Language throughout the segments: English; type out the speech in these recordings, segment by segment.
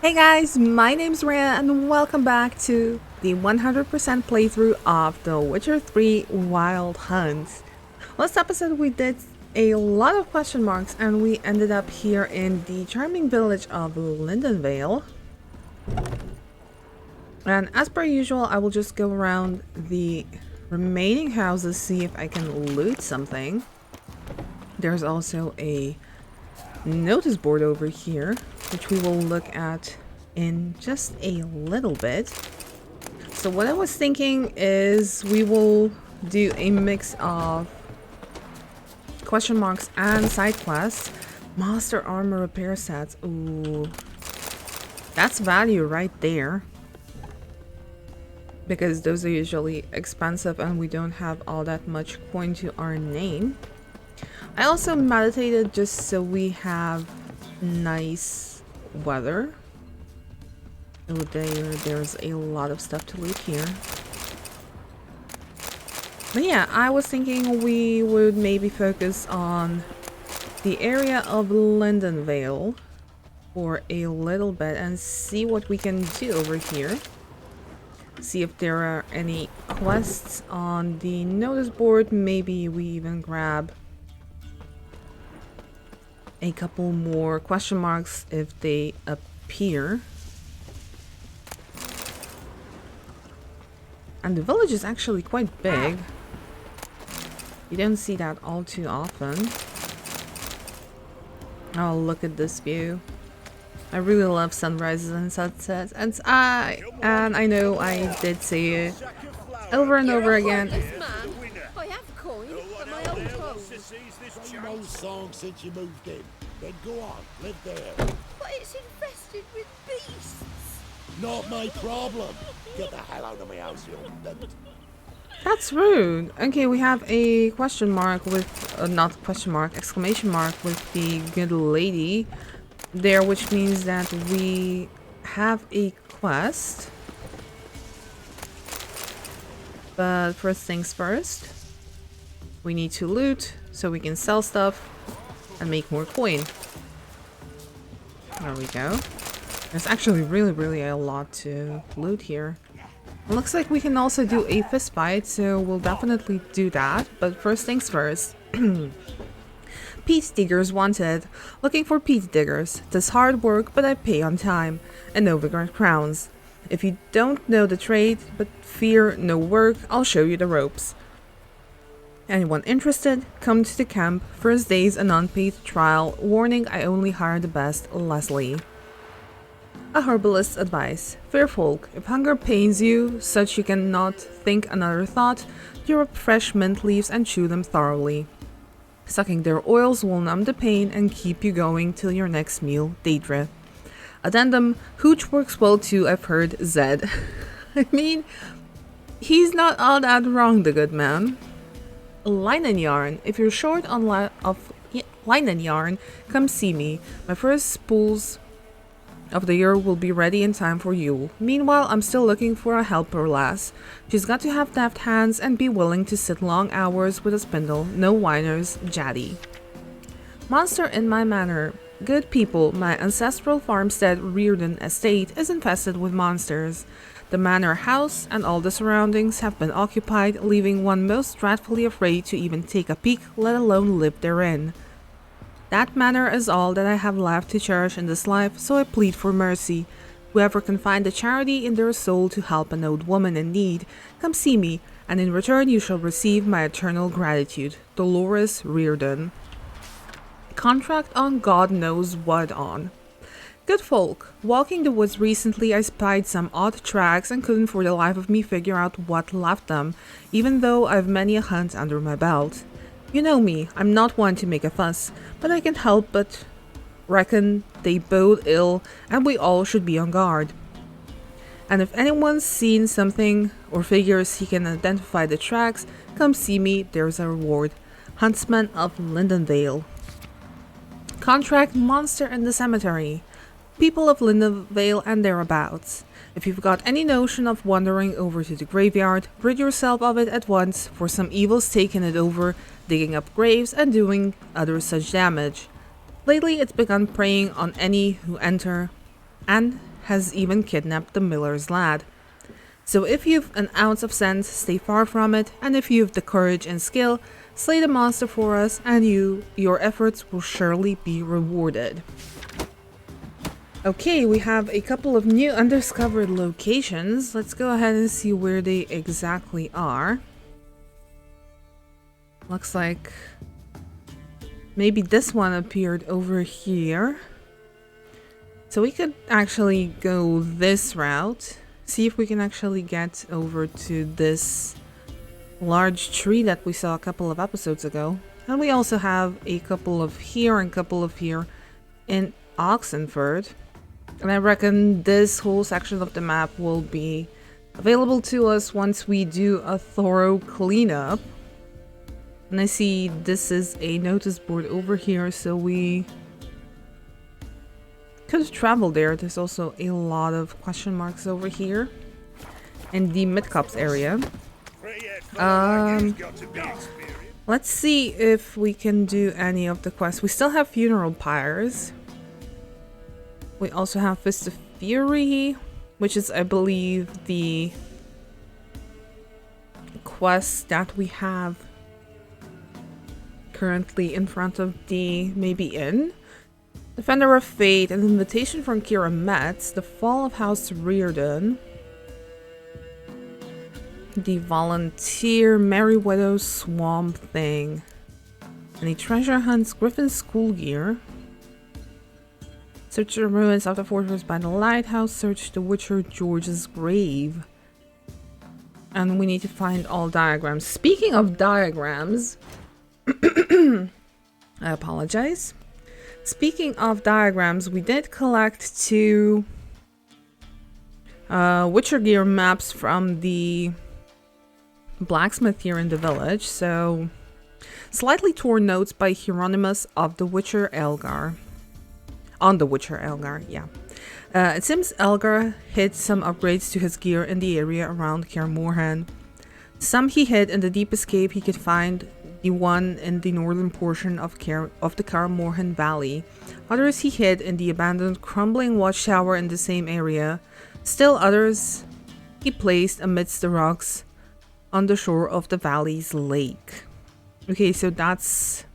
Hey guys, my name's Rhea and welcome back to the 100% playthrough of The Witcher 3 Wild Hunt. Last episode we did a lot of question marks and we ended up here in the charming village of Lindenvale. And as per usual, I will just go around the remaining houses, see if I can loot something. There's also a notice board over here, which we will look at in just a little bit. So what I was thinking is we will do a mix of question marks and side quests. Master armor repair sets. Ooh, that's value right there, because those are usually expensive and we don't have all that much coin to our name. I also meditated just so we have nice weather. Oh, there's a lot of stuff to loot here. But yeah, I was thinking we would maybe focus on the area of Lindenvale for a little bit and see what we can do over here. See if there are any quests on the notice board. Maybe we even grab a couple more question marks if they appear. And the village is actually quite big. You don't see that all too often. Oh, look at this view. I really love sunrises and sunsets, and I know I did say it over and over again. I have coin, but my old home. No song since you moved in. Then go on, live there. But it's infested with beasts. Not my problem. Get the hell out of my house, you cunt. That's rude. Okay, we have a question mark with, not question mark, exclamation mark with the good lady there, which means that we have a quest. But first things first, we need to loot so we can sell stuff and make more coin. There we go. There's actually really a lot to loot here. It looks like we can also do a fist fight, so we'll definitely do that. But first things first. Peat diggers wanted. Looking for peat diggers. Tis hard work, but I pay on time. And no vigorous crowns. If you don't know the trade, but fear no work, I'll show you the ropes. Anyone interested? Come to the camp. First day's an unpaid trial. Warning, I only hire the best. Leslie. A herbalist's advice. Fair folk, if hunger pains you, such you cannot think another thought, tear up fresh mint leaves and chew them thoroughly. Sucking their oils will numb the pain and keep you going till your next meal, Daedra. Addendum, hooch works well too, I've heard, Zed. I mean, he's not all that wrong, the good man. Linen yarn. If you're short on linen yarn, come see me. My first spools of the year will be ready in time for you. Meanwhile, I'm still looking for a helper lass. She's got to have deft hands and be willing to sit long hours with a spindle. No whiners, Jaddy. Monster in my manor. Good people, my ancestral farmstead Readron estate is infested with monsters. The manor house and all the surroundings have been occupied, leaving one most dreadfully afraid to even take a peek, let alone live therein. That manor is all that I have left to cherish in this life, so I plead for mercy. Whoever can find the charity in their soul to help an old woman in need, come see me, and in return you shall receive my eternal gratitude. Dolores Readron. Contract on God knows what on. Good folk. Walking the woods recently, I spied some odd tracks and couldn't for the life of me figure out what left them, even though I've many a hunt under my belt. You know me, I'm not one to make a fuss, but I can't help but reckon they bode ill and we all should be on guard. And if anyone's seen something or figures he can identify the tracks, come see me, there's a reward. Huntsman of Lindenvale. Contract monster in the cemetery. People of Lindenvale and thereabouts. If you've got any notion of wandering over to the graveyard, rid yourself of it at once, for some evil's taken it over, digging up graves and doing other such damage. Lately it's begun preying on any who enter and has even kidnapped the miller's lad. So if you've an ounce of sense, stay far from it, and if you've the courage and skill, slay the monster for us, and your efforts will surely be rewarded. Okay, we have a couple of new undiscovered locations. Let's go ahead and see where they exactly are. Looks like maybe this one appeared over here. So we could actually go this route. See if we can actually get over to this large tree that we saw a couple of episodes ago. And we also have a couple of here and a couple of here in Oxenford. And I reckon this whole section of the map will be available to us once we do a thorough cleanup. And I see this is a notice board over here, so we could travel there. There's also a lot of question marks over here in the Midcops area. Let's see if we can do any of the quests. We still have funeral pyres. We also have Fist of Fury, which is, I believe, the quest that we have currently in front of the maybe inn. Defender of Fate, an invitation from Kira Metz, the fall of House Readron, the volunteer Merryweather Swamp Thing, and the treasure hunts Griffin's school gear. Search the ruins of the fortress by the lighthouse, search the Witcher George's grave. And we need to find all diagrams. Speaking of diagrams, I apologize. Speaking of diagrams, we did collect 2 Witcher gear maps from the blacksmith here in the village. So, slightly torn notes by Hieronymus of the Witcher Elgar. On the Witcher Elgar, yeah. It seems Elgar hid some upgrades to his gear in the area around Kaer Morhen. Some he hid in the deepest cave he could find, the one in the northern portion of the Kaer Morhen Valley. Others he hid in the abandoned, crumbling watchtower in the same area. Still others he placed amidst the rocks on the shore of the valley's lake. Okay, so that's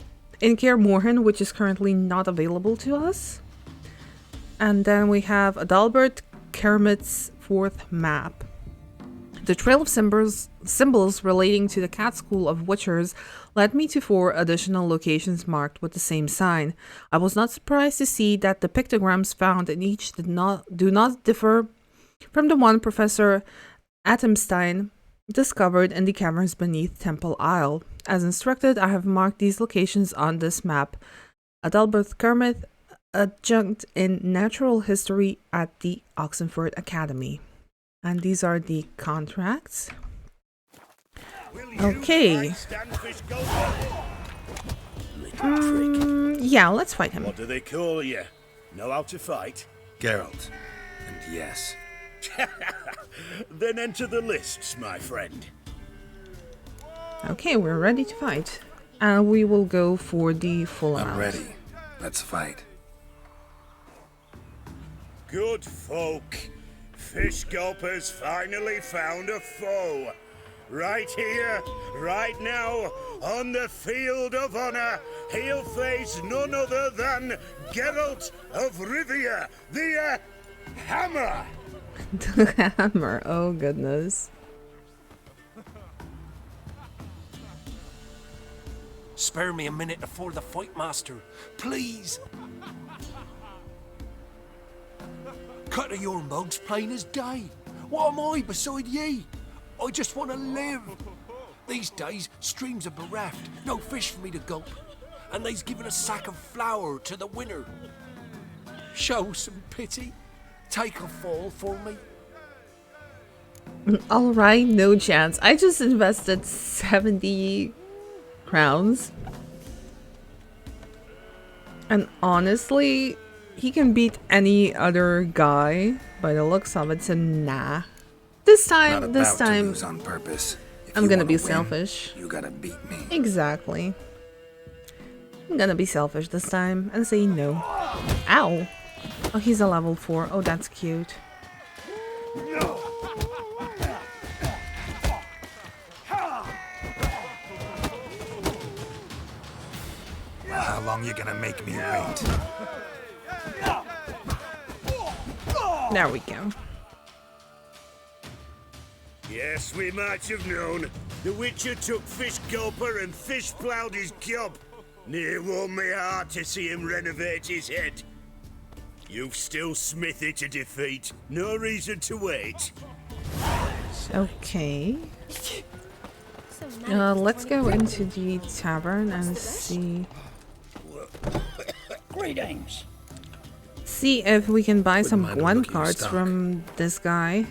in Kaer Morhen, which is currently not available to us. And then we have Adalbert Kermit's 4th map. The trail of symbols relating to the Cat School of Witchers led me to 4 additional locations marked with the same sign. I was not surprised to see that the pictograms found in each do not differ from the one Professor Atemstein discovered in the caverns beneath Temple Isle. As instructed, I have marked these locations on this map. Adalbert Kermit, adjunct in natural history at the Oxenford Academy. And these are the contracts. Okay. Yeah, let's fight him. What do they call you? Know how to fight? Geralt. And yes. Then enter the lists, my friend. Okay, we're ready to fight. And we will go for the full amount. I'm ready. Let's fight. Good folk. Fish Gulper's finally found a foe. Right here, right now, on the field of honor, he'll face none other than Geralt of Rivia, the Hammer. The Hammer, oh goodness. Spare me a minute before the fight, master. Please. Cut of your mugs plain as day. What am I beside ye? I just want to live. These days, streams are bereft. No fish for me to gulp. And they's given a sack of flour to the winner. Show some pity. Take a fall for me. Alright, no chance. I just invested 70 crowns. And honestly, he can beat any other guy by the looks of it, so nah. This time, To lose on purpose. I'm gonna be selfish. You gotta beat me. Exactly. I'm gonna be selfish this time and say no. Ow. Oh, he's a level 4. Oh, that's cute. How long you gonna make me wait? There we go. Yes, we might have known. The Witcher took Fish Gulper and fish ploughed his gob. Near warmed me heart to see him renovate his head. You've still Smithy to defeat. No reason to wait. Okay. So now Let's go into the tavern and see Greetings. if we can buy some Wouldn't mind a Gwen look at your cards stock. from this guy.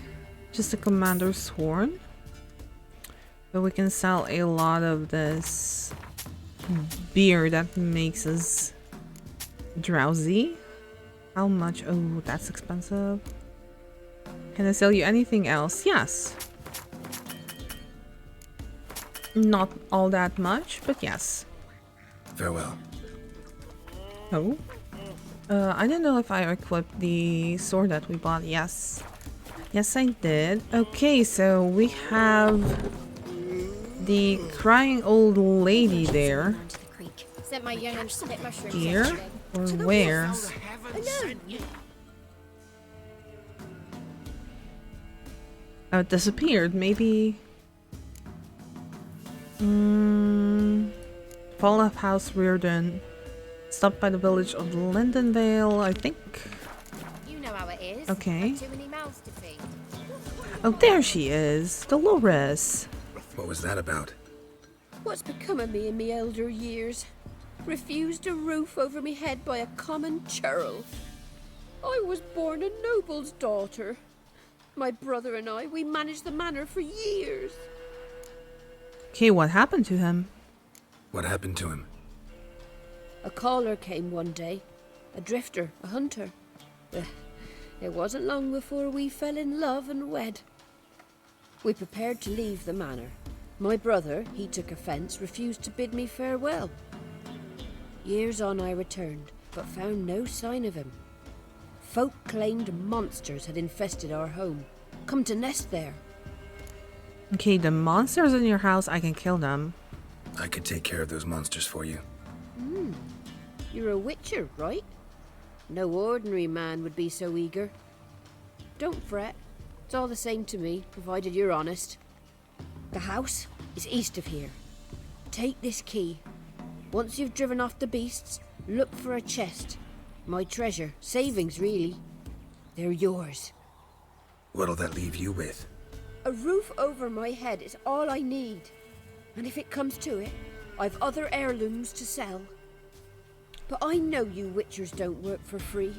Just a commander's horn. But we can sell a lot of this beer that makes us drowsy. How much? Oh, that's expensive. Can I sell you anything else? Yes. Not all that much, but yes. Farewell. Oh. I don't know if I equipped the sword that we bought. Yes. Yes, I did. Okay, so we have the crying old lady there. down to the creek. Sent my young and split mushrooms Here? yesterday. Or where? I know. Oh, it disappeared. Maybe... Fall of House Readron. Stopped by the village of Lindenvale, I think. You know how it is. Okay. Got too many mouths to feed. Oh, there she is. Dolores. What was that about? What's become of me in me elder years? Refused a roof over me head by a common churl. I was born a noble's daughter. My brother and I, we managed the manor for years. Okay, what happened to him? What happened to him? A caller came one day. A drifter, a hunter. It wasn't long before we fell in love and wed. We prepared to leave the manor. My brother, he took offence, refused to bid me farewell. Years on I returned, but found no sign of him. Folk claimed monsters had infested our home, come to nest there. Okay, the monsters in your house, I can kill them. I could take care of those monsters for you. You're a witcher, right? No ordinary man would be so eager. Don't fret. It's all the same to me, provided you're honest. The house is east of here. Take this key. Once you've driven off the beasts, look for a chest. My treasure, savings really. They're yours. What'll that leave you with? A roof over my head is all I need. And if it comes to it, I've other heirlooms to sell. But I know you witchers don't work for free.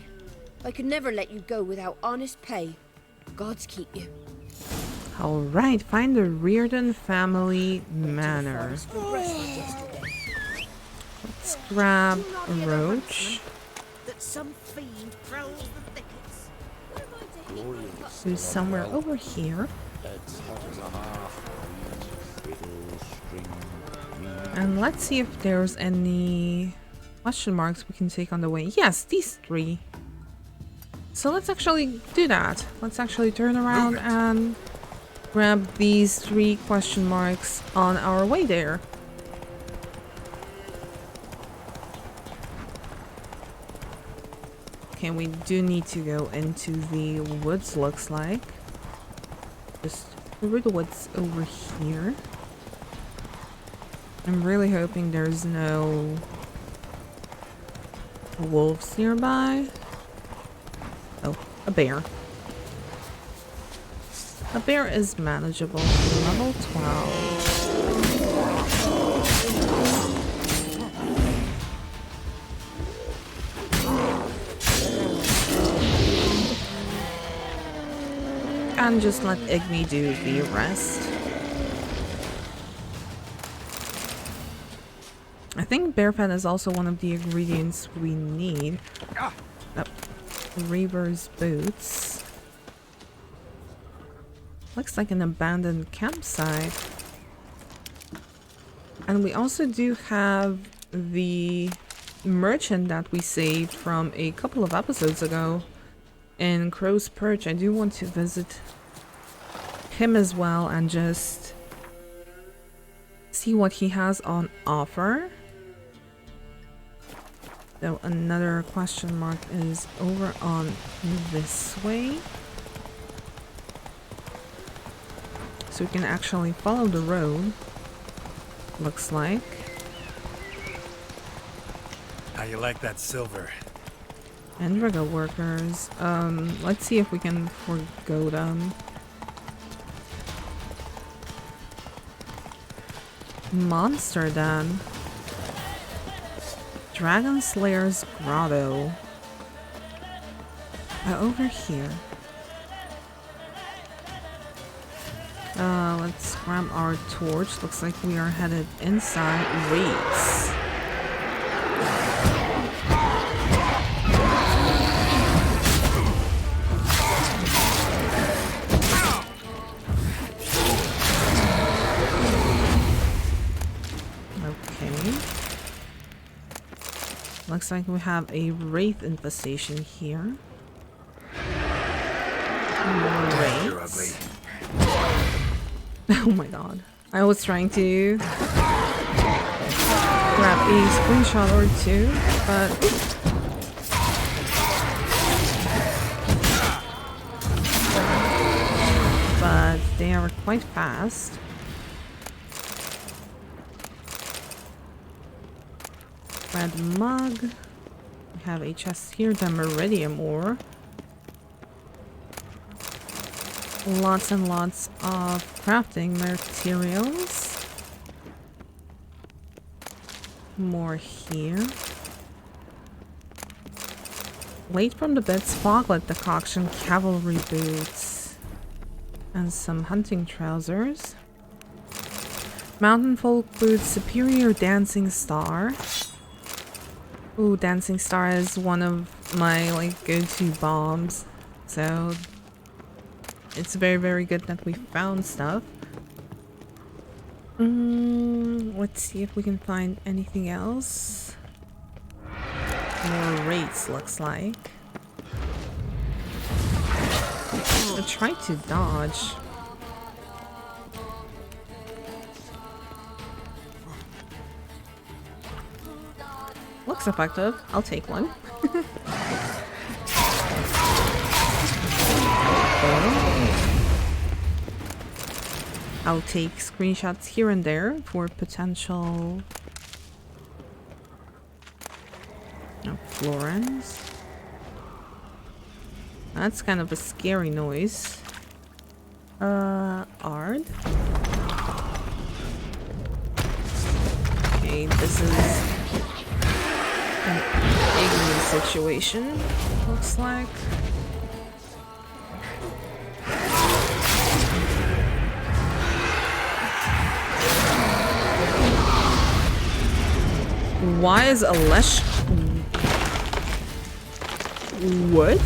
I could never let you go without honest pay. Gods keep you. Alright, find the Readron family manor. For breastfeed yesterday. Let's grab a roach. That some fiend prowls the thickets. Who's somewhere over here. And let's see if there's any question marks we can take on the way. Yes, these 3. So let's actually do that. Let's actually turn around and grab these 3 question marks on our way there. Okay, we do need to go into the woods, looks like. Just through the woods over here. I'm really hoping there's no wolves nearby. Oh, a bear. A bear is manageable. Level 12. And just let Igni do the rest. I think bear fat is also one of the ingredients we need. Oh, Reaver's boots. Looks like an abandoned campsite. And we also do have the merchant that we saved from a couple of episodes ago in Crow's Perch. I do want to visit him as well and just see what he has on offer. So another question mark is over on this way. So we can actually follow the road, looks like. How you like that silver? Enrigo workers. Let's see if we can forgo them. Monster Den. Dragon Slayer's Grotto. Over here. Let's grab our torch. Looks like we are headed inside Raids. Okay. Looks like we have a wraith infestation here. More wraiths. Oh my god. I was trying to grab a screenshot or two, but they are quite fast. Red mug. We have a chest here, the meridium ore. Lots and lots of crafting materials. More here. Late from the bits, foglet decoction, cavalry boots, and some hunting trousers. Mountain folk boots, superior dancing star. Ooh, dancing star is one of my like go-to bombs. So it's very, very good that we found stuff. Let's see if we can find anything else. More rates, looks like. I tried to dodge. Looks effective. I'll take one. I'll take screenshots here and there for potential Florence. That's kind of a scary noise. Ard. Okay, this is an igloo situation, looks like. Why is Alesh... What?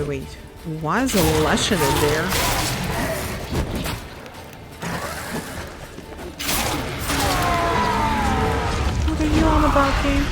Wait. Why is Alesh in there? What are you on about, game?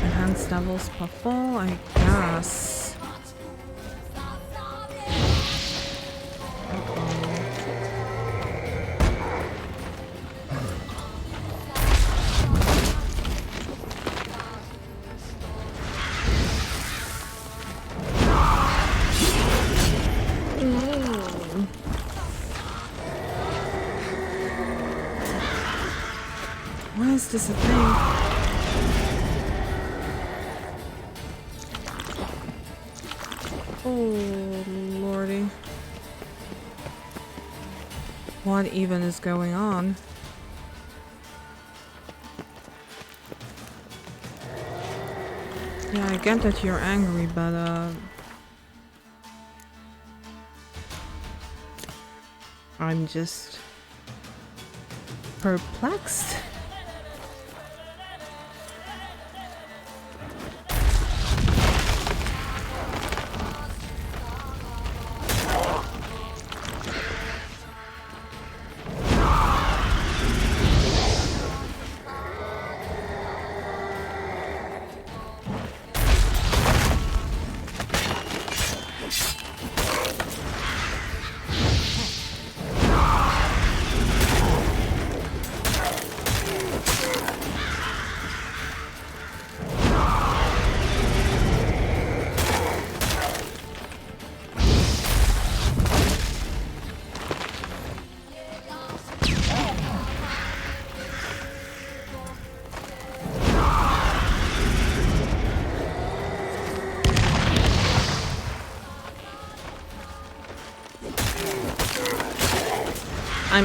Enhanced Devil's Puffle, I guess. Why is this a thing? Oh, lordy. What even is going on? Yeah, I get that you're angry, but I'm just perplexed.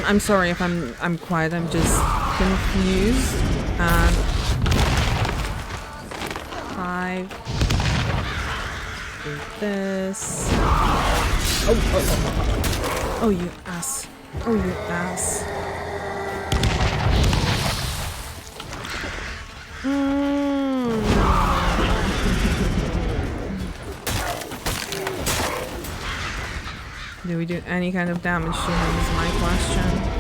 I'm sorry if I'm quiet. I'm just confused. And 5. Do this. Oh, you ass. Oh, you ass. Do we do any kind of damage to him is my question.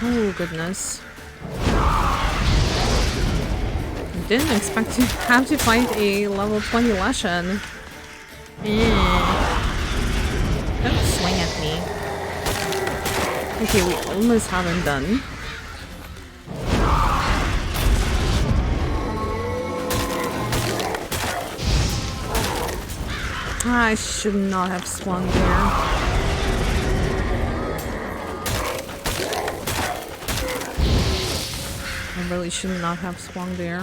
Oh goodness. Didn't expect to have to fight a level 20 Leshen. Don't swing at me. Okay, we almost have him done. I should not have swung there. I really should not have swung there.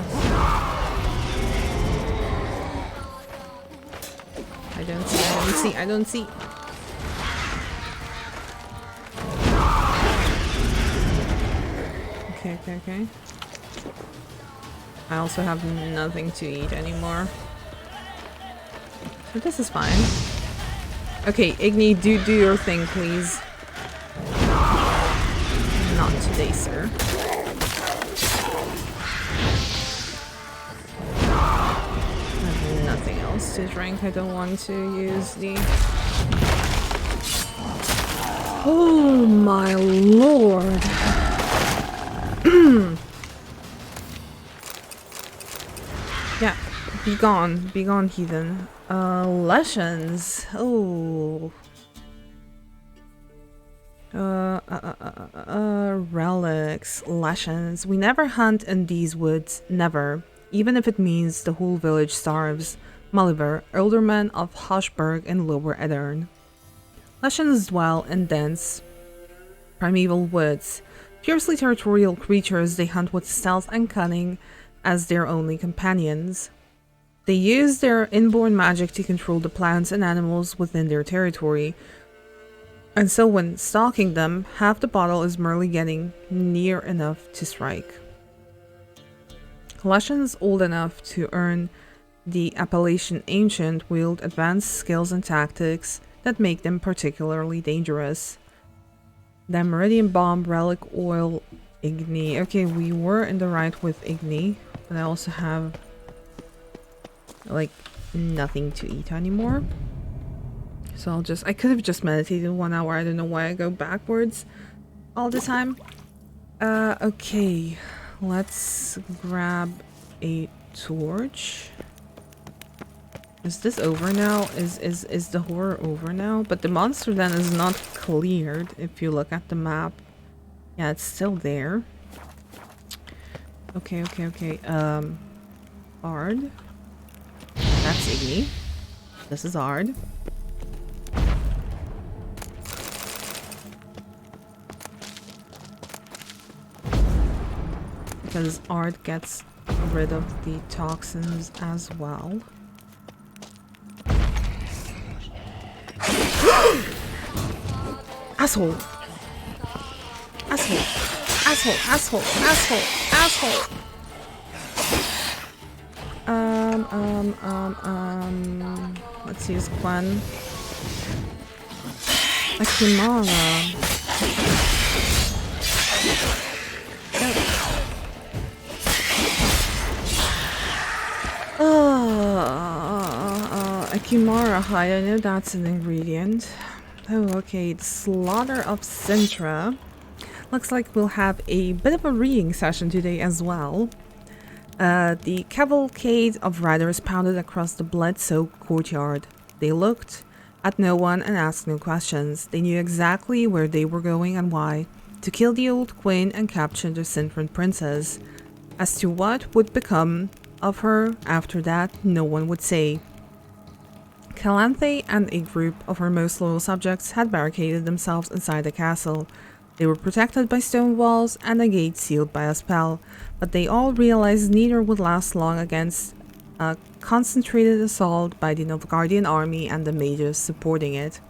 I don't see. Okay. I also have nothing to eat anymore. So this is fine. Okay, Igni, do your thing, please. Not today, sir. To drink. I don't want to use the... Oh my lord. Yeah, be gone, heathen. Leshens. Oh. Relics. Leshens. We never hunt in these woods. Never. Even if it means the whole village starves. Maliver, Ealdorman of Hoshburg and Lower Readron. Leshens dwell in dense, primeval woods. Fiercely territorial creatures, they hunt with stealth and cunning as their only companions. They use their inborn magic to control the plants and animals within their territory. And so when stalking them, half the battle is merely getting near enough to strike. Leshens old enough to earn the appellation Ancient wield advanced skills and tactics that make them particularly dangerous. The Meridian Bomb, Relic Oil, Igni. Okay, we were in the right with Igni, but I also have like nothing to eat anymore. So I could have just meditated 1 hour. I don't know why I go backwards all the time. Okay, let's grab a torch. Is this over now? Is the horror over now? But the monster then is not cleared if you look at the map. Yeah, it's still there. Okay. Ard. That's Iggy. This is Ard. Because Ard gets rid of the toxins as well. Asshole! Asshole! Asshole! Asshole! Asshole! Asshole! Let's use Gwen. Akimara. Akimara hide, I know that's an ingredient. Oh, okay, the Slaughter of Sintra. Looks like we'll have a bit of a reading session today as well. The cavalcade of riders pounded across the blood-soaked courtyard. They looked at no one and asked no questions. They knew exactly where they were going and why. To kill the old queen and capture the Sinfran princess. As to what would become of her after that, no one would say. Calanthe and a group of her most loyal subjects had barricaded themselves inside the castle. They were protected by stone walls and a gate sealed by a spell, but they all realized neither would last long against a concentrated assault by the Nilfgaardian army and the mages supporting it.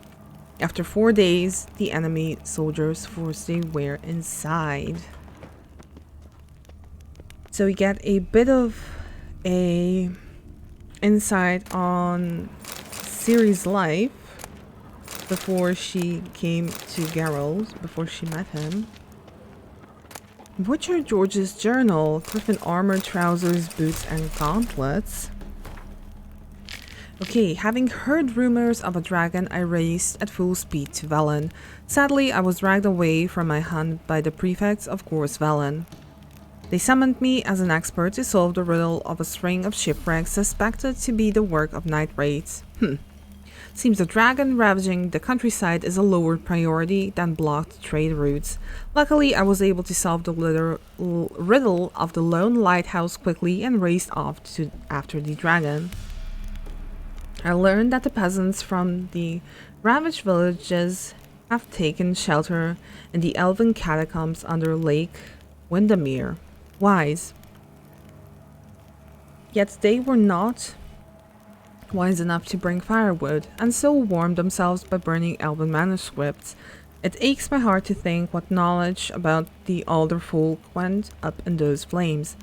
After 4 days, the enemy soldiers forced their way inside. So we get a bit of a insight on Ciri's life before she came to Geralt, before she met him. Butcher George's journal, Griffin armor, trousers, boots, and gauntlets. Okay, having heard rumors of a dragon, I raced at full speed to Velen. Sadly, I was dragged away from my hunt by the prefects of Gorse Velen. They summoned me as an expert to solve the riddle of a string of shipwrecks suspected to be the work of night raids. Seems a dragon ravaging the countryside is a lower priority than blocked trade routes. Luckily, I was able to solve the riddle of the lone lighthouse quickly and raced off after the dragon. I learned that the peasants from the ravaged villages have taken shelter in the elven catacombs under Lake Windermere. Wise. Yet they were not wise enough to bring firewood, and so warmed themselves by burning elven manuscripts. It aches my heart to think what knowledge about the older folk went up in those flames.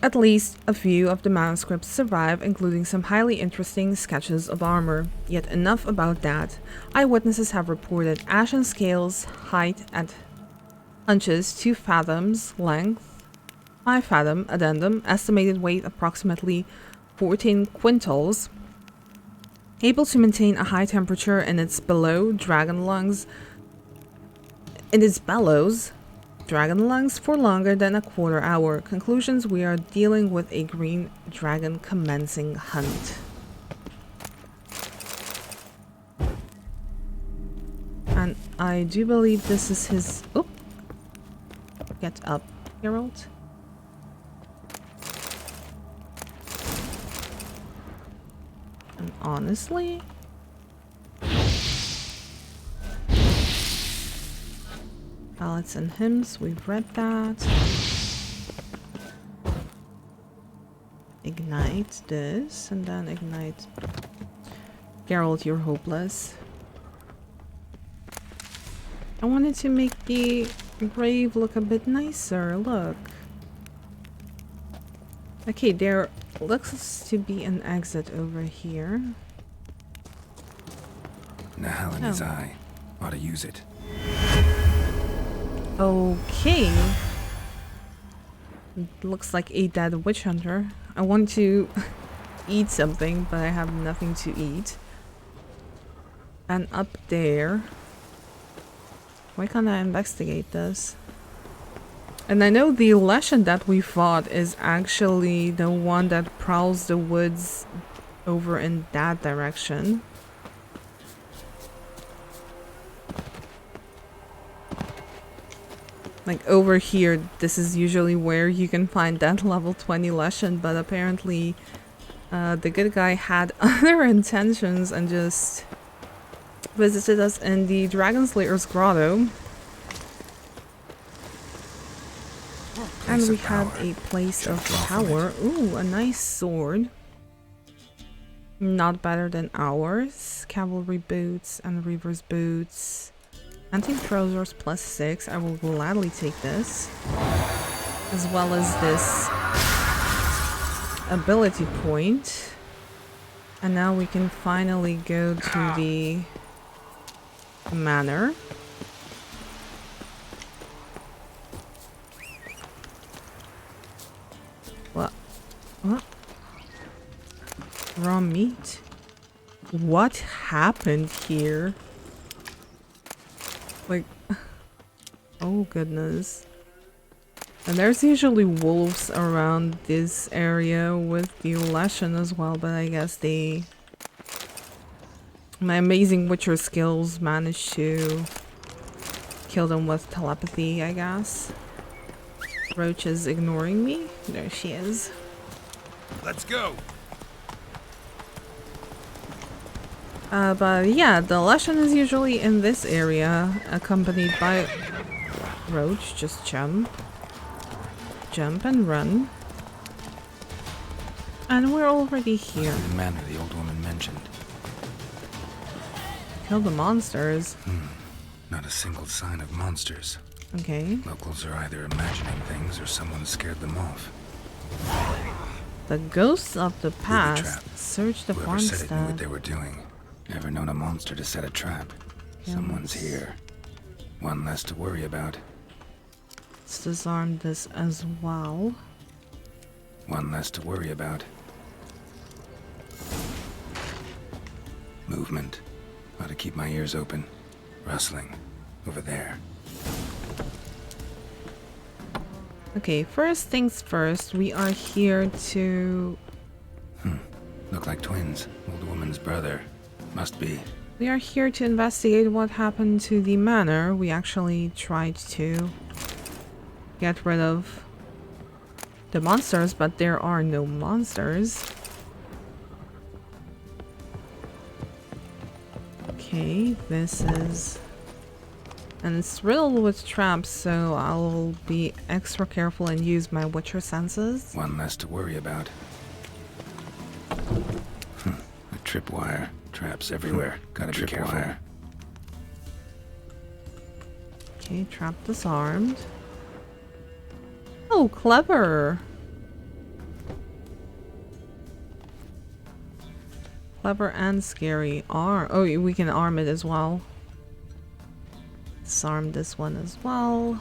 At least a few of the manuscripts survive, including some highly interesting sketches of armor. Yet enough about that. Eyewitnesses have reported ashen scales, height at inches, 2 fathoms, length 5 fathom, addendum, estimated weight approximately 14 quintals, able to maintain a high temperature in its bellows, dragon lungs for longer than a quarter hour. Conclusions: we are dealing with a green dragon commencing hunt. And I do believe this is his... Oh! Get up, Geralt. And honestly... Ballads and hymns, we've read that. Ignite this, and then ignite... Geralt, you're hopeless. I wanted to make the grave look a bit nicer, look. Okay, there looks to be an exit over here. Now in his eye. Ought to use it. Okay. Looks like a dead witch hunter. I want to eat something, but I have nothing to eat. And up there... Why can't I investigate this? And I know the Leshen that we fought is actually the one that prowls the woods over in that direction. Like over here, this is usually where you can find that level 20 lesson, but apparently the good guy had other intentions and just visited us in the Dragon Slayer's Grotto. And we have a place of power. Ooh, a nice sword. Not better than ours. Cavalry boots and reaver's boots. Anti-trousers +6. I will gladly take this. As well as this ability point. And now we can finally go to the manor. What? Raw meat? What happened here? Like, oh goodness. And there's usually wolves around this area with the lesson as well, but I guess my amazing Witcher skills managed to kill them with telepathy, I guess. Roach is ignoring me. There she is. Let's go. But yeah, the lesson is usually in this area, accompanied by Roach. Just jump. Jump and run. And we're already here. The manor the old woman mentioned. Kill the monsters. Not a single sign of monsters. Okay. Locals are either imagining things or someone scared them off. The ghosts of the past trap. search the Whoever said it knew what farmstead. they were doing. Never known a monster to set a trap. Yes. Someone's here. One less to worry about. Let's disarm this as well. One less to worry about. Movement. Ought to keep my ears open. Rustling. Over there. Okay, first things first, we are here to... Look like twins. Old woman's brother. Must be. We are here to investigate what happened to the manor. We actually tried to get rid of the monsters, but there are no monsters. Okay, this is... And it's riddled with traps, so I'll be extra careful and use my Witcher senses. One less to worry about. A tripwire. Traps everywhere. Gotta be careful. Okay, trap disarmed. Oh, clever! Clever and scary. Oh, we can arm it as well. Disarm this one as well.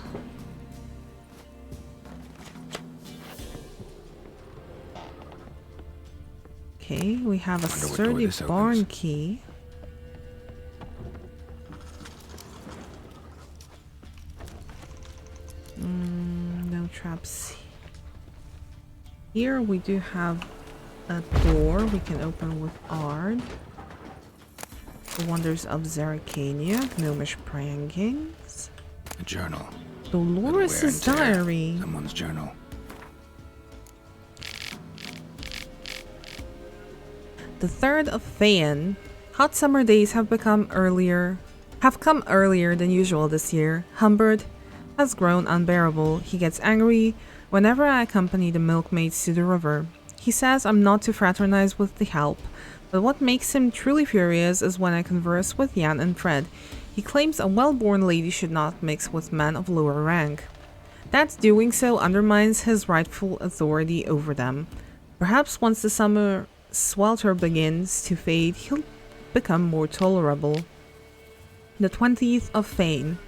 Okay, we have a Wonder what door sturdy this barn opens. key. No traps. Here we do have a door we can open with Ard. The Wonders of Zerrikania, Gnomish Prangings. A journal. Dolores' Wear and tear. diary. Someone's journal. The 3rd of Fayan. Hot summer days have come earlier than usual this year. Humbert has grown unbearable. He gets angry whenever I accompany the milkmaids to the river. He says I'm not to fraternize with the help, but what makes him truly furious is when I converse with Jan and Fred. He claims a well-born lady should not mix with men of lower rank. That doing so undermines his rightful authority over them. Perhaps once the summer swelter begins to fade, he'll become more tolerable. The 20th of Fane.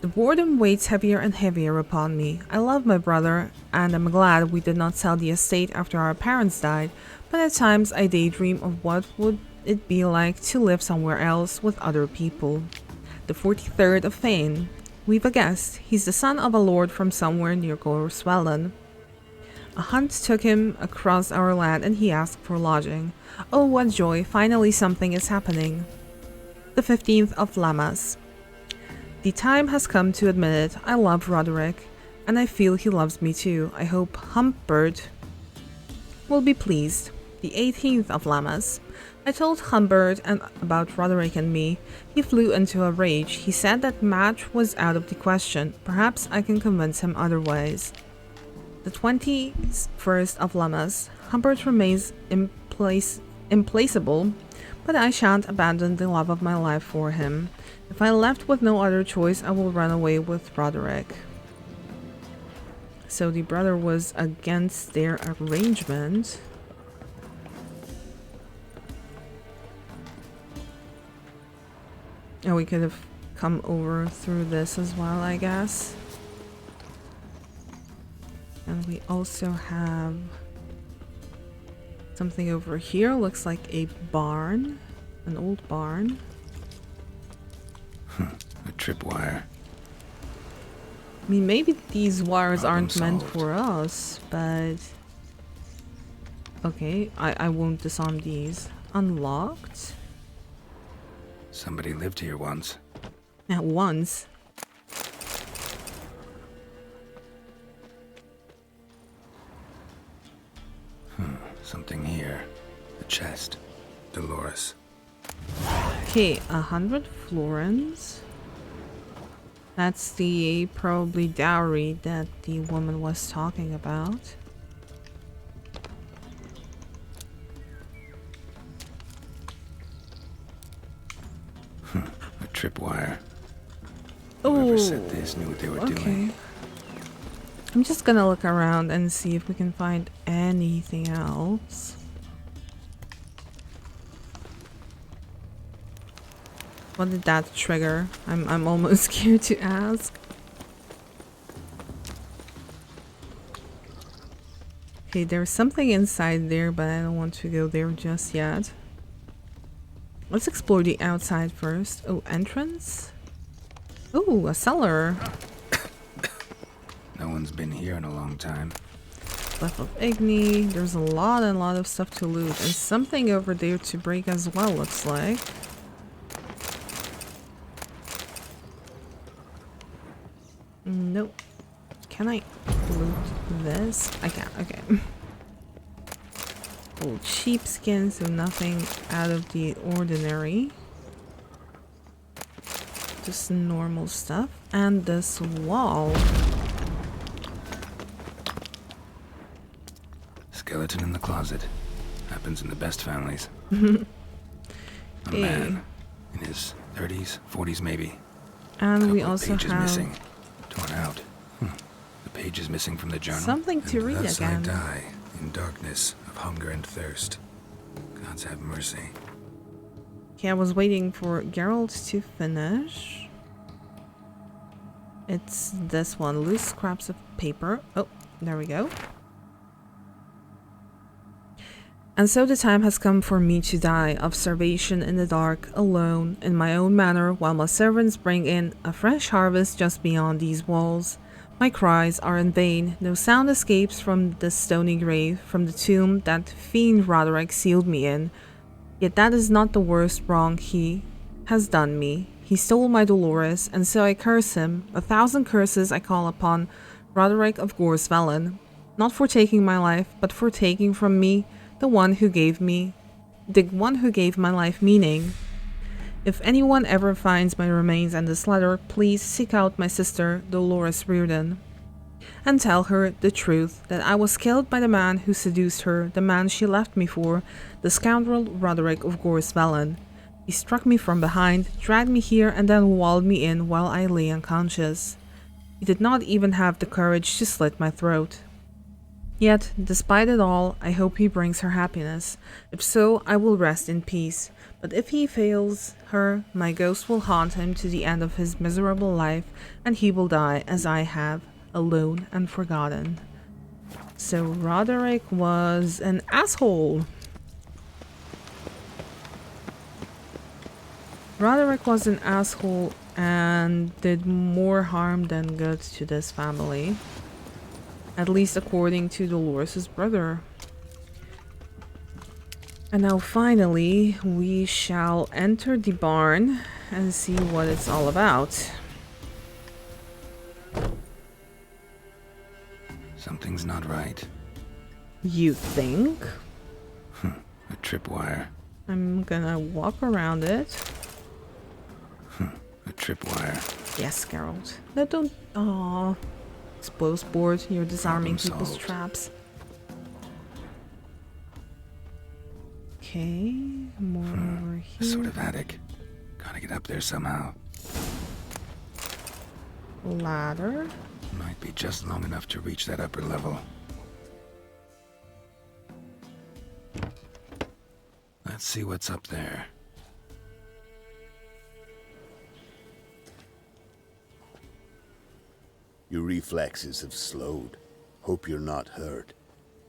The boredom weighs heavier and heavier upon me. I love my brother, and I'm glad we did not sell the estate after our parents died, but at times I daydream of what would it be like to live somewhere else with other people. The 43rd of Fane. We've a guest. He's the son of a lord from somewhere near Gorswellen. A hunt took him across our land and he asked for lodging. Oh, what joy, finally something is happening. The 15th of Lammas. The time has come to admit it. I love Roderick, and I feel he loves me too. I hope Humbert will be pleased. The 18th of Lammas. I told Humbert about Roderick and me. He flew into a rage. He said that match was out of the question. Perhaps I can convince him otherwise. The 21st of Lammas. Humbert remains implacable, but I shan't abandon the love of my life for him. If I left with no other choice, I will run away with Roderick. So the brother was against their arrangement. And we could have come over through this as well, I guess. And we also have something over here. Looks like a barn. An old barn. A tripwire. I mean, maybe these wires Problem aren't meant solved. for us, but... Okay, I won't disarm these. Unlocked? Somebody lived here once. At once. Something here. A chest. Dolores. Okay, 100 florins. That's the probably dowry that the woman was talking about. A tripwire. Oh, Whoever set this knew what they were okay. doing. I'm just gonna look around and see if we can find anything else. What did that trigger? I'm almost scared to ask. Okay, there's something inside there, but I don't want to go there just yet. Let's explore the outside first. Oh, entrance? Oh, a cellar. No one's been here in a long time. Letho of Igni. There's a lot of stuff to loot. And something over there to break as well, looks like. Nope. Can I loot this? I can't. Okay. Old sheepskin, so nothing out of the ordinary. Just normal stuff. And this wall. Skeleton in the closet. Happens in the best families. A Hey. man. In his 30s, 40s maybe. And we Couple of also pages have missing. Torn out. The page is missing from the journal. something to And read thus again. I die in darkness of hunger and thirst. Gods have mercy. Okay, I was waiting for Geralt to finish. It's this one. Loose scraps of paper. Oh, there we go. And so the time has come for me to die of starvation in the dark, alone, in my own manor, while my servants bring in a fresh harvest just beyond these walls. My cries are in vain. No sound escapes from the stony grave, from the tomb that fiend Roderick sealed me in. Yet that is not the worst wrong he has done me. He stole my Dolores, and so I curse him. 1,000 curses I call upon Roderick of Gorsvalen, not for taking my life, but for taking from me the one who gave my life meaning. If anyone ever finds my remains and this letter, please seek out my sister, Dolores Readron, and tell her the truth, that I was killed by the man who seduced her, the man she left me for, the scoundrel Roderick of Gorsvalen. He struck me from behind, dragged me here, and then walled me in while I lay unconscious. He did not even have the courage to slit my throat. Yet, despite it all, I hope he brings her happiness. If so, I will rest in peace. But if he fails her, my ghost will haunt him to the end of his miserable life, and he will die as I have, alone and forgotten. So Roderick was an asshole. Roderick was an asshole and did more harm than good to this family. At least according to Dolores' brother. And now finally, we shall enter the barn and see what it's all about. Something's not right. You think? A tripwire. I'm gonna walk around it. A tripwire. Yes, Geralt. No, don't. Aww. Spoils board. You're disarming Problem people's solved. traps. Okay, more over A here. sort of attic. Gotta get up there somehow. Ladder. Might be just long enough to reach that upper level. Let's see what's up there. Your reflexes have slowed. Hope you're not hurt.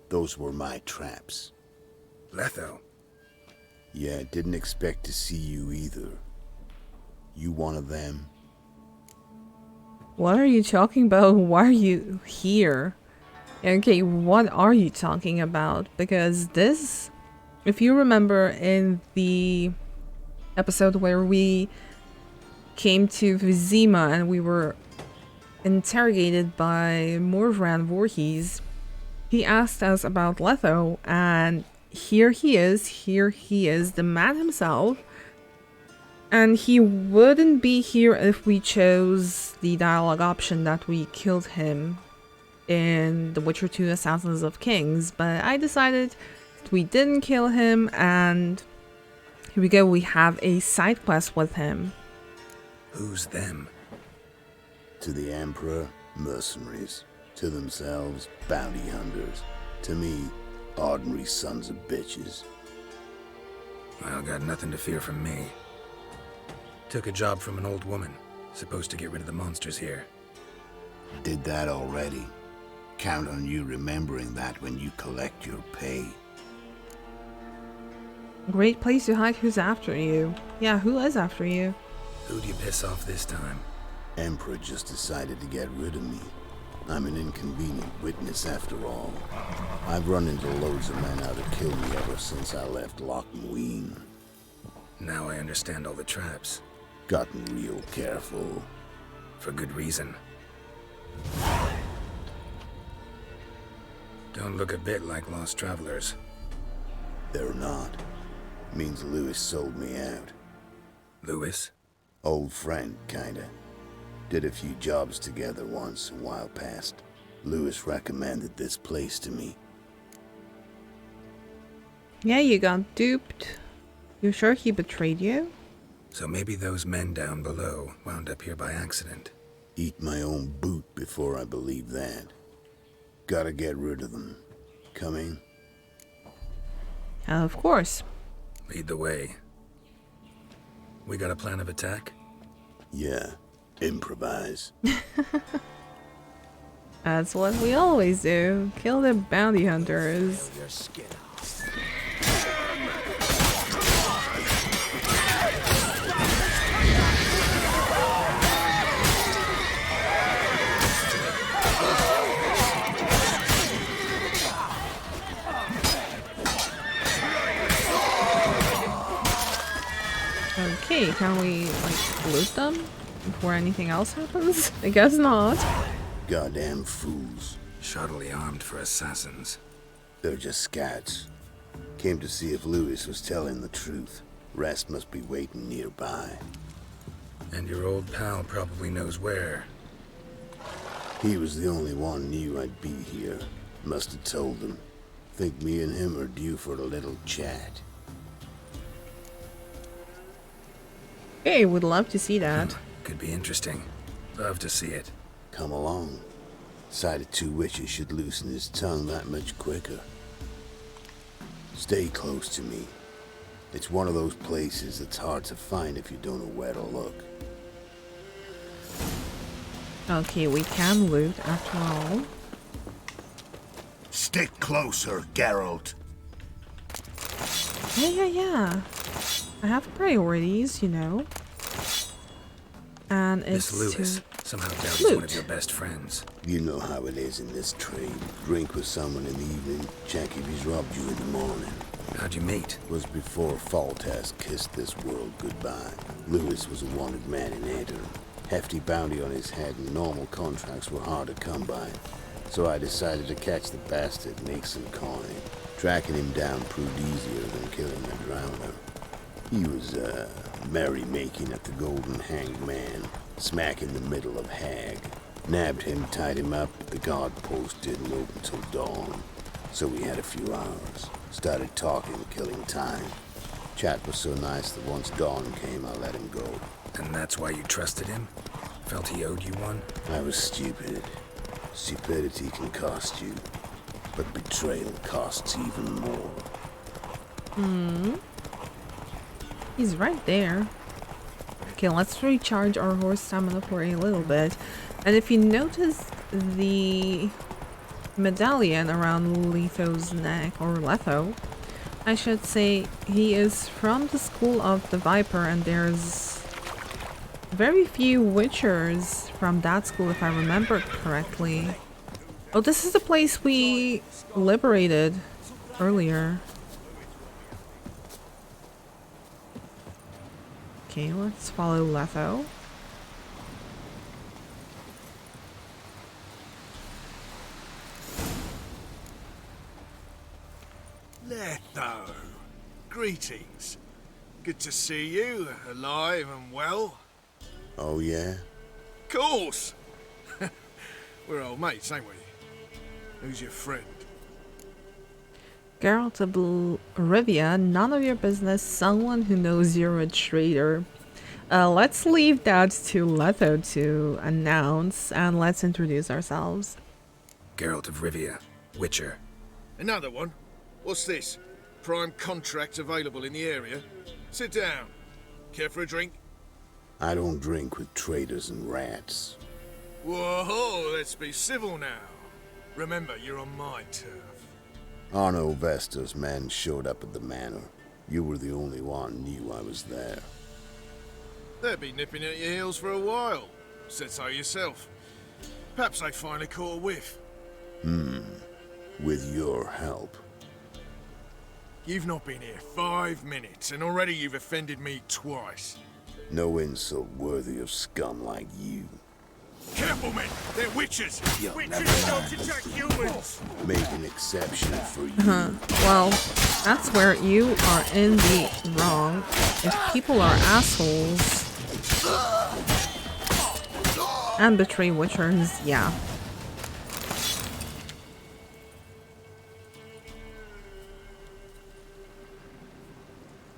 Those were my traps. Letho. Yeah, didn't expect to see you either. You one of them? What are you talking about? Why are you here? Okay, what are you talking about? Because this, if you remember in the episode where we came to Vizima and we were interrogated by Morvran Voorhees, he asked us about Letho, and here he is, the man himself. And he wouldn't be here if we chose the dialogue option that we killed him in The Witcher 2 Assassins of Kings. But I decided we didn't kill him, and here we go, we have a side quest with him. Who's them? To the Emperor, mercenaries. To themselves, bounty hunters. To me, ordinary sons of bitches. Well, got nothing to fear from me. Took a job from an old woman. Supposed to get rid of the monsters here. Did that already. Count on you remembering that when you collect your pay. Great place to hide who's after you. Yeah, who is after you? Who'd you piss off this time? Emperor just decided to get rid of me. I'm an inconvenient witness after all. I've run into loads of men out to kill me ever since I left Loch Muin. Now I understand all the traps. Gotten real careful. For good reason. Don't look a bit like lost travelers. They're not. Means Lewis sold me out. Lewis? Old friend, kinda. Did a few jobs together once, a while past. Lewis recommended this place to me. Yeah, you got duped. You sure he betrayed you? So maybe those men down below wound up here by accident. Eat my own boot before I believe that. Gotta get rid of them. Coming? Of course. Lead the way. We got a plan of attack? Yeah. Improvise. That's what we always do. Kill the bounty hunters. Your skin off. Okay, can we, like, loot them before anything else happens? I guess not. Goddamn fools. Shoddily armed for assassins. They're just scouts. Came to see if Lewis was telling the truth. Rest must be waiting nearby. And your old pal probably knows where. He was the only one knew I'd be here. Must have told them. Think me and him are due for a little chat. Hey, would love to see that. Could be interesting. Love to see it. Come along. Sight of two witches should loosen his tongue that much quicker. Stay close to me. It's one of those places that's hard to find if you don't know where to look. Okay, we can loot after all. Stick closer, Geralt. Yeah. I have priorities, you know. And it's Miss Lewis, Somehow doubt he's one of your best friends. You know how it is in this trade. Drink with someone in the evening, check if he's robbed you in the morning. How'd you meet? Was before Faltas kissed this world goodbye. Lewis was a wanted man in Readron. Hefty bounty on his head and normal contracts were hard to come by. So I decided to catch the bastard, make some coin. Tracking him down proved easier than killing the drowner. He was, merrymaking at the Golden Hanged Man, smack in the middle of Hag. Nabbed him, tied him up, but the guard post didn't open till dawn. So we had a few hours. Started talking, killing time. Chat was so nice that once dawn came, I let him go. And that's why you trusted him? Felt he owed you one? I was stupid. Stupidity can cost you, but betrayal costs even more. He's right there. Okay, let's recharge our horse stamina for a little bit. And if you notice the medallion around Letho's neck, or Letho, I should say, he is from the school of the Viper, and there's very few witchers from that school, if I remember correctly. Oh, this is the place we liberated earlier. Okay, let's follow Letho. Letho, greetings. Good to see you, alive and well. Oh yeah? Course! We're old mates, ain't we? Who's your friend? Geralt of Rivia, none of your business, someone who knows you're a traitor. Let's leave that to Letho to announce, and let's introduce ourselves. Geralt of Rivia, Witcher. Another one? What's this? Prime contract available in the area? Sit down. Care for a drink? I don't drink with traitors and rats. Whoa, let's be civil now. Remember, you're on my turf. Arno Vestor's men showed up at the manor. You were the only one knew I was there. They'll be nipping at your heels for a while. Said so yourself. Perhaps they finally caught a whiff. With your help. You've not been here 5 minutes, and already you've offended me twice. No insult worthy of scum like you. Careful, men! They're witches! Witches don't attack humans! Make an exception for you. Well, that's where you are in the wrong. If people are assholes and betray witchers, yeah.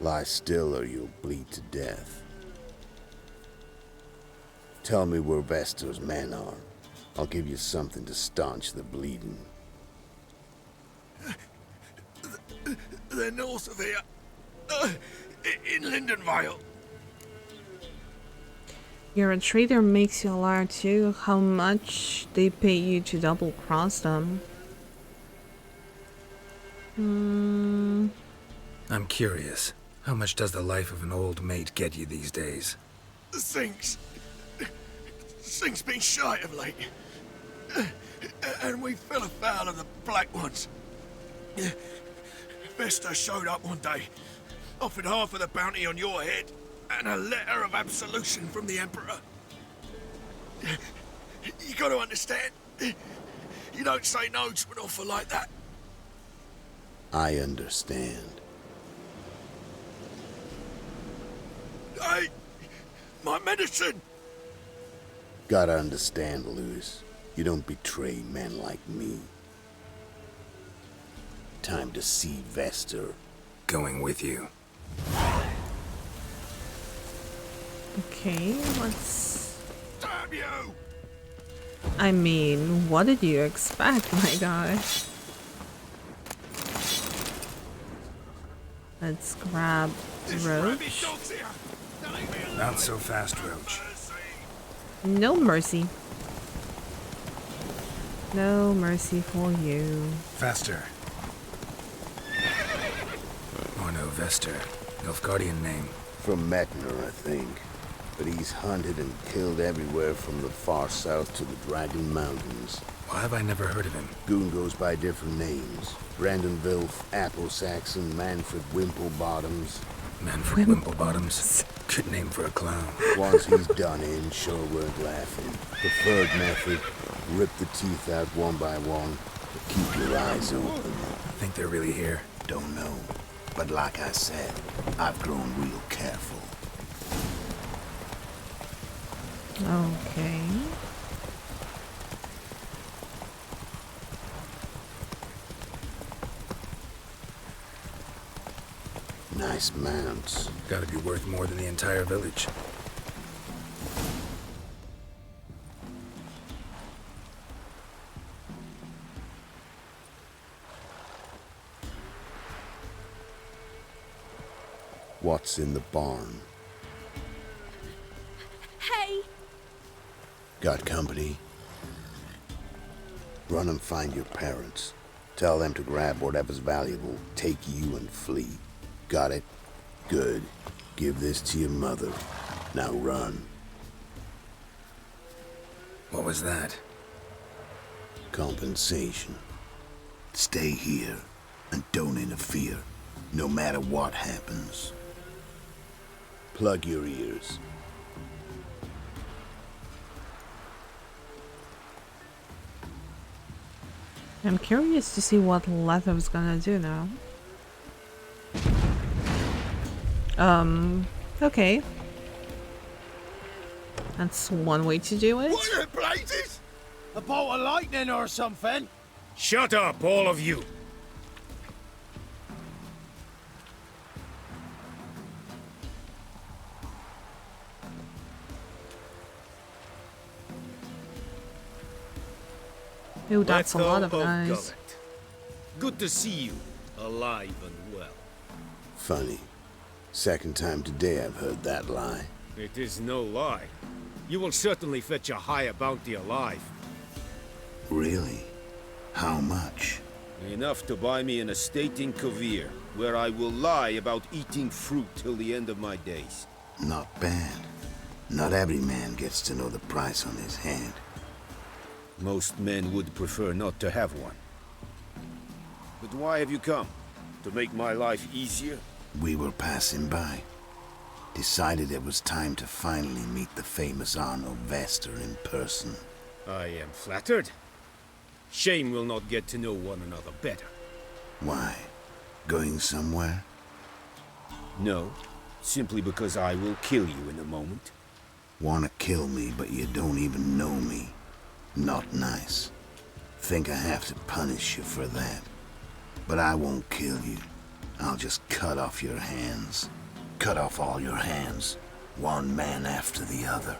Lie still or you'll bleed to death. Tell me where Vestor's men are. I'll give you something to staunch the bleeding. They're north of here. In Lindenvale. You're a traitor makes you a liar too. How much they pay you to double cross them? I'm curious. How much does the life of an old mate get you these days? Things been shy of late. And we fell afoul of the Black Ones. Vestor showed up one day, offered half of the bounty on your head, and a letter of absolution from the Emperor. You gotta understand, you don't say no to an offer like that. I understand. Hey, my medicine! Gotta understand, Lewis. You don't betray men like me. Time to see Vestor. Going with you. Okay, let's... Damn you! I mean, what did you expect, my guy? Let's grab Roach. Not so fast, Roach. No mercy. No mercy for you. Faster. Arno Vestor. Nilfgaardian name. From Metner, I think. but he's hunted and killed everywhere from the far south to the Dragon Mountains. Why have I never heard of him? Goon goes by different names. Brandonville, Apple Saxon, Manfred Wimplebottoms. Manfred Wimplebottoms. Good name for a clown. Once he's done in, sure weren't laughing. Preferred method, rip the teeth out one by one, but keep your eyes open. Think they're really here? Don't know. But like I said, I've grown real careful. Okay. Nice mounts. Gotta be worth more than the entire village. What's in the barn? Hey! Got company? Run and find your parents. Tell them to grab whatever's valuable, take you and flee. Got it? Good. Give this to your mother. Now run. What was that? Compensation. Stay here and don't interfere, no matter what happens. Plug your ears. I'm curious to see what Letho's gonna do now. Okay. That's one way to do it. What are the blazes? A bolt of lightning or something? Shut up, all of you! Ooh, that's a lot of Letho guys. Gulet. Good to see you, alive and well. Funny. Second time today I've heard that lie. It is no lie. You will certainly fetch a higher bounty alive. Really? How much? Enough to buy me an estate in Kovir, where I will lie about eating fruit till the end of my days. Not bad. Not every man gets to know the price on his head. Most men would prefer not to have one. But why have you come? To make my life easier? We were passing by. Decided it was time to finally meet the famous Arno Vester in person. I am flattered. Shame we'll not get to know one another better. Why? Going somewhere? No, simply because I will kill you in a moment. Wanna kill me, but you don't even know me. Not nice. Think I have to punish you for that. But I won't kill you. I'll just cut off your hands. Cut off all your hands, one man after the other.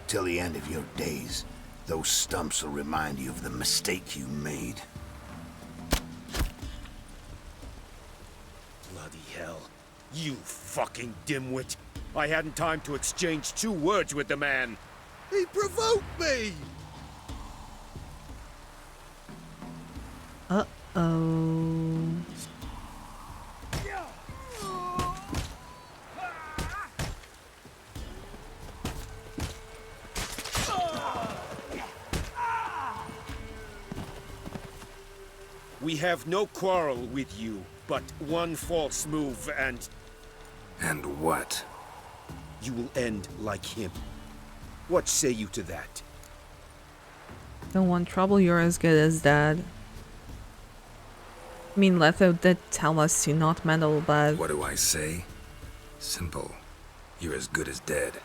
Till the end of your days, those stumps will remind you of the mistake you made. Bloody hell. You fucking dimwit. I hadn't time to exchange 2 words with the man. He provoked me! Uh-oh. We have no quarrel with you, but one false move and And what? you will end like him. What say you to that? Don't want trouble, you're as good as Dad. I mean, Letho did tell us to not meddle, but What do I say? Simple. You're as good as dead.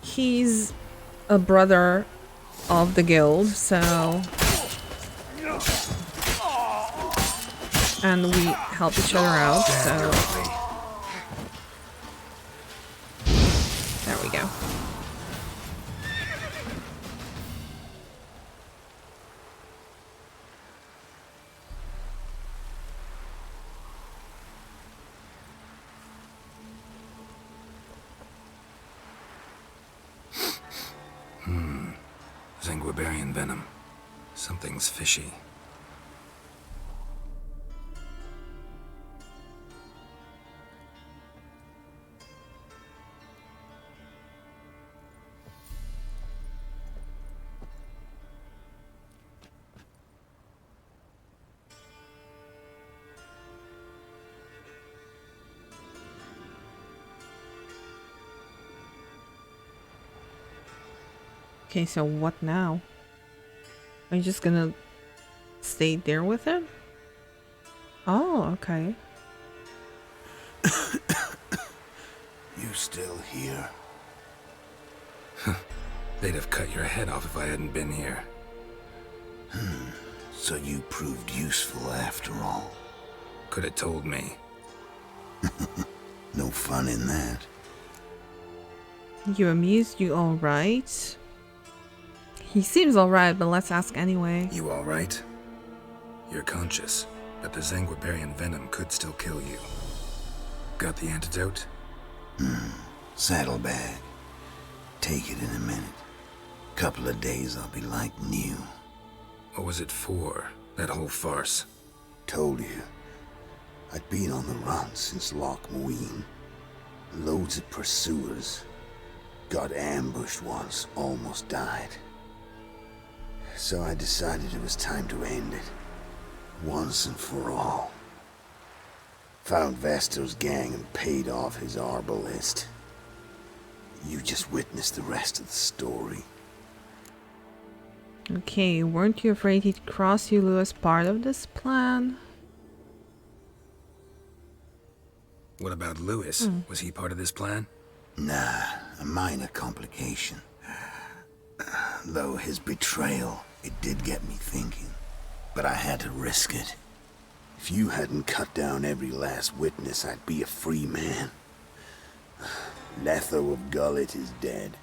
he's a brother of the guild, so... And we help each other out, so... There we go. Zanguibarian venom. Something's fishy. Okay, so what now? Are you just gonna stay there with him? Oh, okay. You still here? They'd have cut your head off if I hadn't been here. So you proved useful after all. Could have told me. No fun in that. You amused, you alright? He seems alright, but let's ask anyway. You alright? You're conscious, but the Zanguibarian venom could still kill you. Got the antidote? Saddlebag. Take it in a minute. Couple of days I'll be like new. What was it for, that whole farce? Told you. I'd been on the run since Loch Muin. Loads of pursuers. Got ambushed once, almost died. So I decided it was time to end it. Once and for all. Found Vasto's gang and paid off his arbalist. You just witnessed the rest of the story. Okay, weren't you afraid he'd cross you as part of this plan? What about Lewis? Was he part of this plan? Nah, a minor complication. Though his betrayal, it did get me thinking. But I had to risk it. If you hadn't cut down every last witness, I'd be a free man. Letho of Gulet is dead.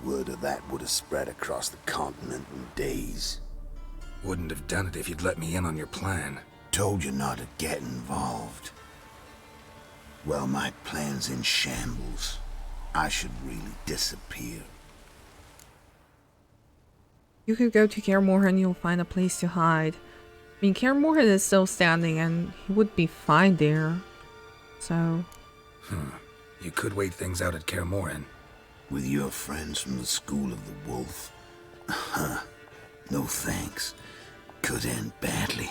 Word of that would have spread across the continent in days. Wouldn't have done it if you'd let me in on your plan. Told you not to get involved. Well, my plan's in shambles. I should really disappear. You could go to Kaer Morhen and you'll find a place to hide. I mean, Kaer Morhen is still standing and he would be fine there. So... You could wait things out at Kaer Morhen. With your friends from the School of the Wolf? No thanks. Could end badly.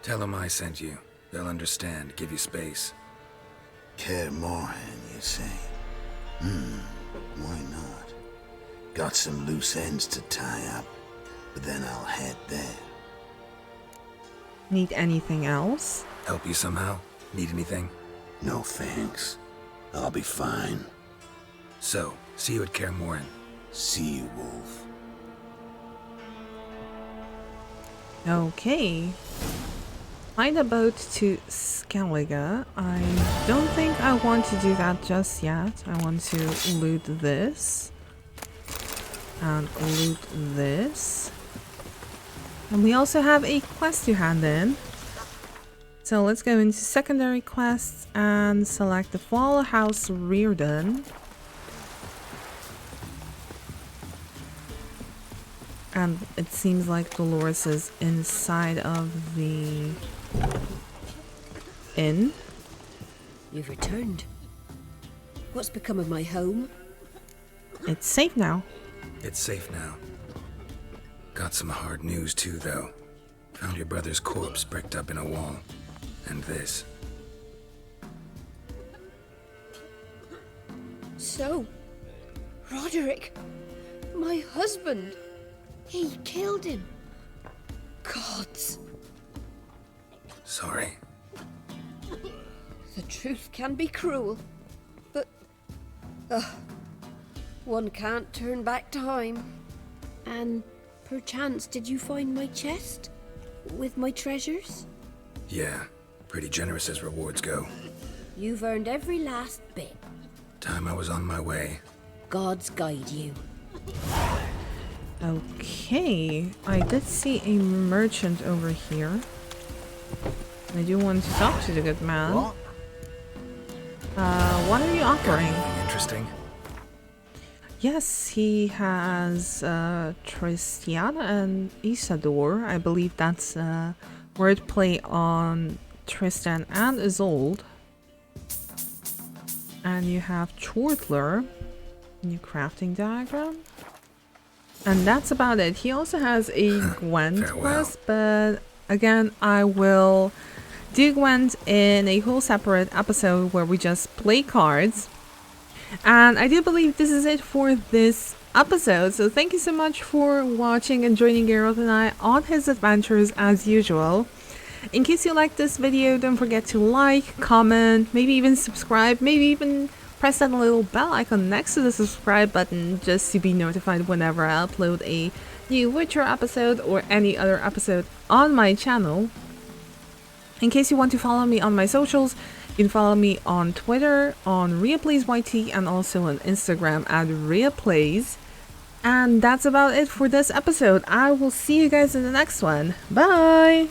Tell them I sent you. They'll understand, give you space. Kaer Morhen, you say? Why not? Got some loose ends to tie up, but then I'll head there. Need anything else? Help you somehow? Need anything? No thanks. I'll be fine. So, see you at Kaer Morhen. See you, Wolf. Okay. Find a boat to Skellige. I don't think I want to do that just yet. I want to loot this. And loot this. And we also have a quest to hand in. So let's go into secondary quests and select the Fall House Readron. And it seems like Dolores is inside of the inn. You've returned. What's become of my home? It's safe now. It's safe now. Got some hard news too, though. Found your brother's corpse bricked up in a wall. And this. So, Roderick, my husband, he killed him. Gods. Sorry. The truth can be cruel, but one can't turn back time. And perchance, did you find my chest with my treasures? Yeah, pretty generous as rewards go. You've earned every last bit. Time I was on my way. Gods guide you. Okay, I did see a merchant over here. I do want to talk to the good man. What are you offering? Anything interesting? Yes, he has Tristiana and Isador. I believe that's wordplay on Tristan and Isolde. And you have Chortler, new crafting diagram. And that's about it. He also has a Gwent quest, but again, I will do Gwent in a whole separate episode where we just play cards. And I do believe this is it for this episode. So thank you so much for watching and joining Geralt and I on his adventures as usual. In case you like this video, don't forget to like, comment, maybe even subscribe, maybe even press that little bell icon next to the subscribe button just to be notified whenever I upload a new Witcher episode or any other episode on my channel. In case you want to follow me on my socials, you can follow me on Twitter, on RheaPlaysYT, and also on Instagram at RheaPlays. And that's about it for this episode. I will see you guys in the next one. Bye!